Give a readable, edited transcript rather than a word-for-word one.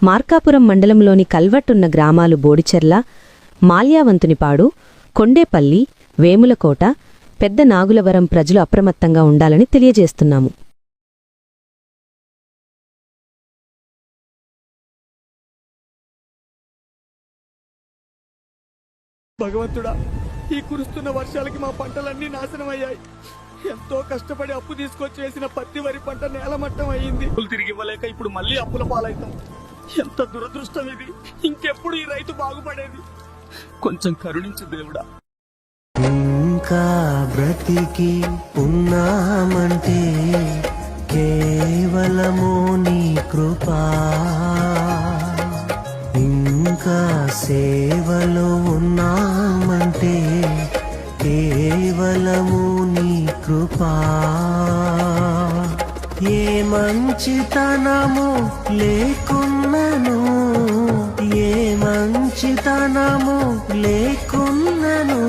మార్కాపురం మండలంలోని కల్వట్టున్న గ్రామాలు బోడిచెర్ల, మాల్యావంతునిపాడు, కొండేపల్లి, వేములకోట, పెద్ద నాగులవరం ప్రజలు అప్రమత్తంగా ఉండాలని తెలియజేస్తున్నాము. భగవంతుడా, ఈ కురుస్తున్న వర్షాలకి మా పంటలన్నీ నాశనమయ్యాయి. ఎంతో కష్టపడి అప్పు తీసుకొచ్చేసిన పత్తి వరి పంట నేలమట్టం అయ్యింది. తిరిగి ఇవ్వలేక ఇప్పుడు మళ్ళీ అప్పుల పాలైతాం. ఎంత దురదృష్టం ఇది. ఇంకెప్పుడు ఈ రైతు బాగుపడేది? కొంచెం కరుణించు దేవుడా. ఇంకా బ్రతికి ఉన్నామంటే కేవలము నీ కృపా, ఇంకా సేవలో ఉన్నామంటే కేవలము నీ కృపా. ఏ మంచితనము లేకున్నను, ఏ మంచితనము లేకున్నను